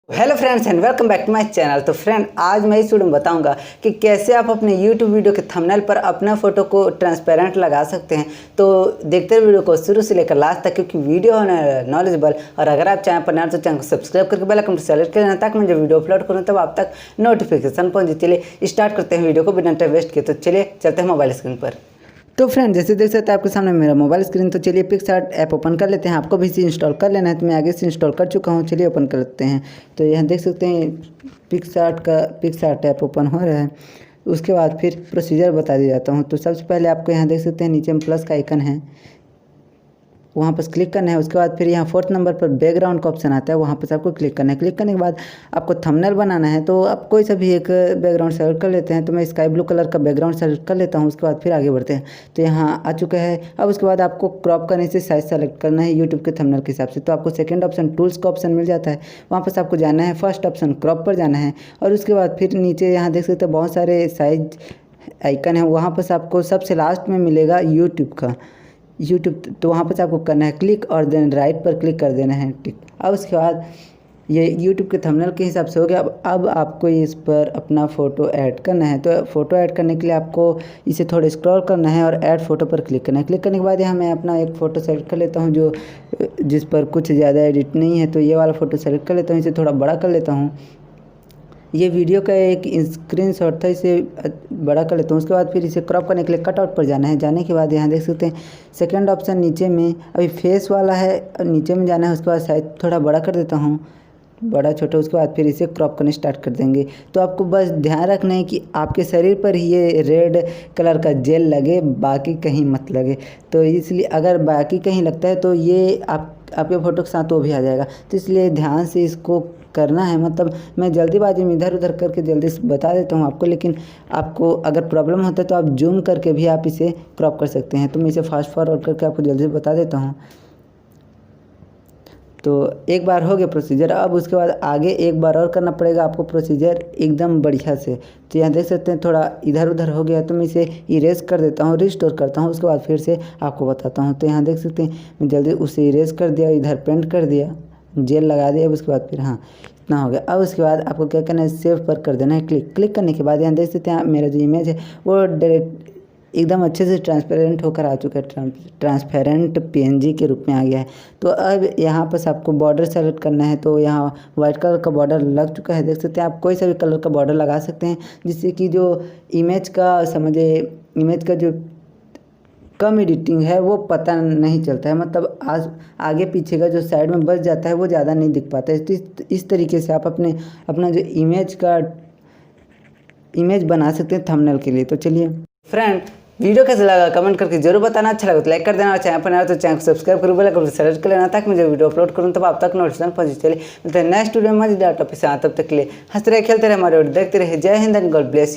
Hello friends and welcome back to my channel. तो friend, आज मैं इस वीडियो में बताऊंगा कि कैसे आप अपने यूट्यूब वीडियो के थंबनेल पर अपना फ़ोटो को ट्रांसपेरेंट लगा सकते हैं। तो देखते हैं वीडियो को शुरू से लेकर लास्ट तक, क्योंकि वीडियो होना नॉलेजेबल। और अगर आप चैनल पर नए तो चैनल को सब्सक्राइब करके बेल आइकन को सेलेक्ट कर लेना, ताकि मैं जब वीडियो अपलोड करूँ तब आप तक नोटिफिकेशन पहुँचे। चलिए स्टार्ट करते हैं वीडियो को बिना टाइम वेस्ट किए। तो चलिए चलते हैं मोबाइल स्क्रीन पर। तो फ्रेंड, जैसे देख सकते हैं आपके सामने मेरा मोबाइल स्क्रीन। तो चलिए पिक्सआर्ट ऐप ओपन कर लेते हैं। आपको भी इसे इंस्टॉल कर लेना है, तो मैं आगे से इंस्टॉल कर चुका हूँ। चलिए ओपन कर लेते हैं। तो यहाँ देख सकते हैं पिक्सआर्ट ऐप ओपन हो रहा है। उसके बाद फिर प्रोसीजर बता दिया जाता हूँ। तो सबसे पहले आपको यहाँ देख सकते हैं नीचे में प्लस का आइकन है, वहाँ पर क्लिक करना है। उसके बाद फिर यहाँ 4th नंबर पर बैकग्राउंड का ऑप्शन आता है, वहाँ पर आपको क्लिक करना है। क्लिक करने के बाद आपको थंबनेल बनाना है, तो आप कोई सा भी एक बैकग्राउंड सेलेक्ट कर लेते हैं। तो मैं स्काई ब्लू कलर का बैकग्राउंड सेलेक्ट कर लेता हूँ। उसके बाद फिर आगे बढ़ते हैं। तो यहाँ आ चुका है। अब उसके बाद आपको क्रॉप करने से साइज सेलेक्ट करना है यूट्यूब के थंबनेल के हिसाब से। तो आपको सेकेंड ऑप्शन टूल्स का ऑप्शन मिल जाता है, वहाँ पर आपको जाना है। फर्स्ट ऑप्शन क्रॉप पर जाना है, और उसके बाद फिर नीचे यहाँ देख सकते हैं बहुत सारे साइज आइकन है। वहाँ पर आपको सबसे लास्ट में मिलेगा यूट्यूब का तो वहाँ पर आपको करना है क्लिक, और देन राइट पर क्लिक कर देना है टिक। अब उसके बाद ये यूट्यूब के थंबनेल के हिसाब से हो गया। अब आपको इस पर अपना फ़ोटो ऐड करना है। तो फ़ोटो ऐड करने के लिए आपको इसे थोड़ा स्क्रॉल करना है और ऐड फ़ोटो पर क्लिक करना है। क्लिक करने के बाद यहाँ मैं अपना एक फ़ोटो सेलेक्ट कर लेता हूँ जो जिस पर कुछ ज़्यादा एडिट नहीं है। तो ये वाला फ़ोटो सेलेक्ट कर लेता हूँ, इसे थोड़ा बड़ा कर लेता हूँ। ये वीडियो का एक स्क्रीनशॉट था, इसे बड़ा कर लेता हूँ। उसके बाद फिर इसे क्रॉप करने के लिए कटआउट पर जाना है। जाने के बाद यहाँ देख सकते हैं सेकंड ऑप्शन नीचे में अभी फेस वाला है, नीचे में जाना है। उसके बाद साइज थोड़ा बड़ा कर देता हूँ, बड़ा छोटा। उसके बाद फिर इसे क्रॉप करने स्टार्ट कर देंगे। तो आपको बस ध्यान रखना है कि आपके शरीर पर ही ये रेड कलर का जेल लगे, बाकी कहीं मत लगे। तो इसलिए अगर बाकी कहीं लगता है तो ये आपके फ़ोटो के साथ वो भी आ जाएगा। तो इसलिए ध्यान से इसको करना है। मतलब मैं जल्दीबाजी में इधर उधर करके जल्दी से बता देता हूँ आपको, लेकिन आपको अगर प्रॉब्लम होता है तो आप जूम करके भी आप इसे क्रॉप कर सकते हैं। तो मैं इसे फास्ट फॉरवर्ड करके आपको जल्दी से बता देता हूँ। तो एक बार हो गया प्रोसीजर। अब उसके बाद आगे एक बार और करना पड़ेगा आपको प्रोसीजर एकदम बढ़िया से। तो यहाँ देख सकते हैं थोड़ा इधर उधर हो गया, तो मैं इसे इरेज कर देता हूँ, रिस्टोर करता हूँ। उसके बाद फिर से आपको बताता हूँ। तो यहाँ देख सकते हैं मैं जल्दी उसे इरेज कर दिया, इधर पेंट कर दिया, जेल लगा दिया। अब उसके बाद फिर हाँ इतना हो गया। अब उसके बाद आपको क्या करना है, सेव पर कर देना है क्लिक। क्लिक करने के बाद यहाँ देख सकते हैं मेरा जो इमेज है वो डायरेक्ट एकदम अच्छे से ट्रांसपेरेंट होकर आ चुका है, ट्रांसपेरेंट पीएनजी के रूप में आ गया है। तो अब यहाँ पर आपको बॉर्डर सेलेक्ट करना है। तो यहाँ वाइट कलर का बॉर्डर लग चुका है, देख सकते हैं। आप कोई सा भी कलर का बॉर्डर लगा सकते हैं, जिससे कि जो इमेज का जो कम एडिटिंग है वो पता नहीं चलता है। मतलब आगे पीछे का जो साइड में बच जाता है वो ज़्यादा नहीं दिख पाता है। तो इस तरीके से आप अपना जो इमेज बना सकते हैं थंबनेल के लिए। तो चलिए फ्रेंड, वीडियो कैसा लगा कमेंट करके जरूर बताना। अच्छा लगा तो लाइक कर देना, और चैनल पर नया तो चैनल को सब्सक्राइब करो, बेल आइकन को सेलेक्ट कर लेना, ताकि मैं जब वीडियो अपलोड करूँ तब आप तक नोटिफिकेशन पहुंचे। चलिए मिलते हैं नेक्स्ट वीडियो में मजेदार टॉपिक से। तब तक के लिए हंसते रहे, खेलते रहे, हमारे वीडियो देखते रहे। जय Hind and God bless you.